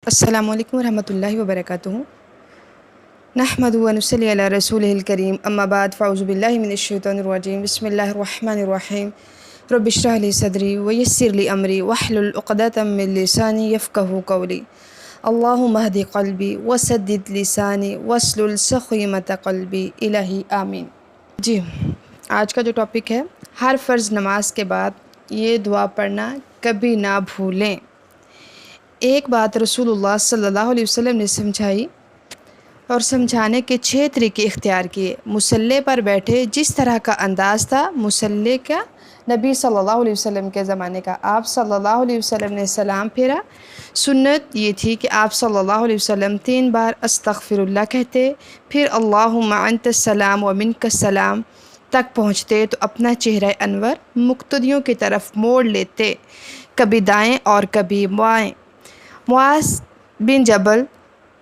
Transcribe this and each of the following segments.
السلام علیکم ورحمۃ اللہ وبرکاتہ۔ نحمدہ و نصلی علی رسولہ الکریم، اما بعد فاعوذ باللہ من الشیطان الرجیم، بسم اللہ الرحمن الرحیم۔ رب اشرح لی صدری ویسر لی امری واحلل عقدۃ من لسانی یفقہوا قولی۔ اللہم اہد قلبی وسدد لسانی واسلل سخیمۃ قلبی، الہی آمین۔ جی، آج کا جو ٹاپک ہے، ہر فرض نماز کے بعد یہ دعا پڑھنا کبھی نہ بھولیں۔ ایک بات رسول اللہ صلی اللہ علیہ وسلم نے سمجھائی اور سمجھانے کے 6 طریقے اختیار کیے۔ مصلی پر بیٹھے جس طرح کا انداز تھا مصلی کا، نبی صلی اللہ علیہ وسلم کے زمانے کا، آپ صلی اللہ علیہ وسلم نے سلام پھیرا۔ سنت یہ تھی کہ آپ صلی اللہ علیہ وسلم 3 بار استغفر اللہ کہتے، پھر اللہم انت السلام و منک السلام تک پہنچتے تو اپنا چہرہ انور مقتدیوں کی طرف موڑ لیتے، کبھی دائیں اور کبھی بائیں۔ معاذ بن جبل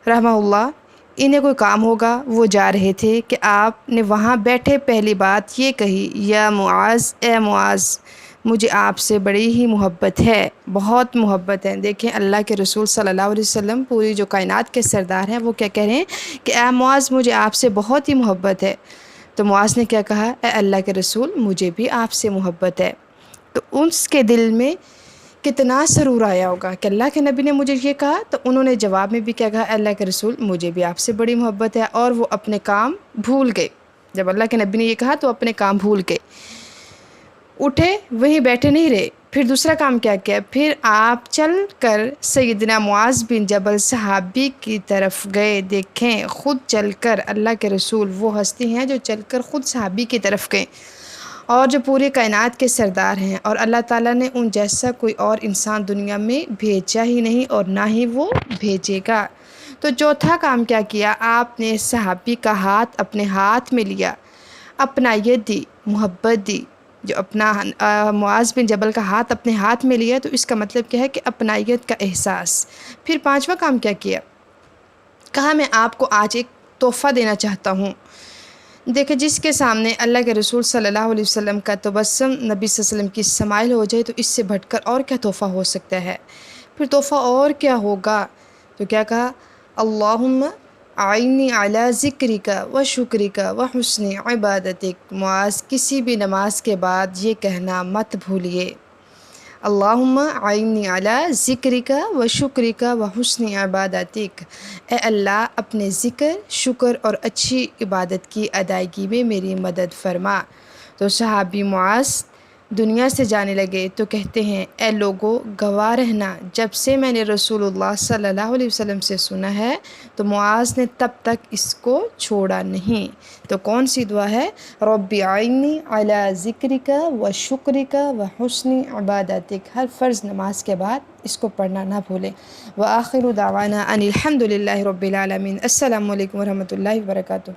رحمہ اللہ، انہیں کوئی کام ہوگا، وہ جا رہے تھے کہ آپ نے وہاں بیٹھے پہلی بات یہ کہی، یا معاذ، اے معاذ، مجھے آپ سے بڑی ہی محبت ہے، بہت محبت ہے۔ دیکھیں اللہ کے رسول صلی اللہ علیہ وسلم، پوری جو کائنات کے سردار ہیں، وہ کیا کہہ رہے ہیں کہ اے معاذ، مجھے آپ سے بہت ہی محبت ہے۔ تو معاذ نے کیا کہا، اے اللہ کے رسول، مجھے بھی آپ سے محبت ہے۔ تو اس کے دل میں کتنا سرور آیا ہوگا کہ اللہ کے نبی نے مجھے یہ کہا، تو انہوں نے جواب میں بھی کیا کہا، اللہ کے رسول، مجھے بھی آپ سے بڑی محبت ہے، اور وہ اپنے کام بھول گئے۔ جب اللہ کے نبی نے یہ کہا تو اپنے کام بھول گئے، اٹھے، وہیں بیٹھے نہیں رہے۔ پھر دوسرا کام کیا کیا، پھر آپ چل کر سیدنا معاذ بن جبل صحابی کی طرف گئے۔ دیکھیں، خود چل کر، اللہ کے رسول وہ ہستی ہیں جو چل کر خود صحابی کی طرف گئے، اور جو پورے کائنات کے سردار ہیں، اور اللہ تعالیٰ نے ان جیسا کوئی اور انسان دنیا میں بھیجا ہی نہیں اور نہ ہی وہ بھیجے گا۔ تو چوتھا کام کیا کیا، آپ نے صحابی کا ہاتھ اپنے ہاتھ میں لیا، اپنائیت دی، محبت دی۔ جو اپنا معاذ بن جبل کا ہاتھ اپنے ہاتھ میں لیا، تو اس کا مطلب کیا ہے کہ اپنائیت کا احساس۔ پھر پانچواں کام کیا کیا، کہا میں آپ کو آج ایک تحفہ دینا چاہتا ہوں۔ دیکھیں، جس کے سامنے اللہ کے رسول صلی اللہ علیہ وسلم کا تبسم، نبی صلی اللہ علیہ وسلم کی سمائل ہو جائے، تو اس سے بڑھ کر اور کیا تحفہ ہو سکتا ہے۔ پھر تحفہ اور کیا ہوگا، تو کیا کہا، اللہم اعنی علی ذکرک و شکرک و حسن عبادتک۔ معاذ، کسی بھی نماز کے بعد یہ کہنا مت بھولیے، اللہم اعنی علی ذکرک و شکرک و حسن عبادتک۔ اے اللہ، اپنے ذکر، شکر اور اچھی عبادت کی ادائیگی میں میری مدد فرما۔ تو صحابی معاذ دنیا سے جانے لگے تو کہتے ہیں، اے لوگو، گواہ رہنا، جب سے میں نے رسول اللہ صلی اللہ علیہ وسلم سے سنا ہے تو معاذ نے تب تک اس کو چھوڑا نہیں۔ تو کون سی دعا ہے، رب اعنی علی ذکرک و شکرک و حسن عبادتک۔ ہر فرض نماز کے بعد اس کو پڑھنا نہ بھولیں۔ وآخر دعوانا ان الحمد للہ رب العالمین۔ السلام علیکم ورحمۃ اللہ وبرکاتہ۔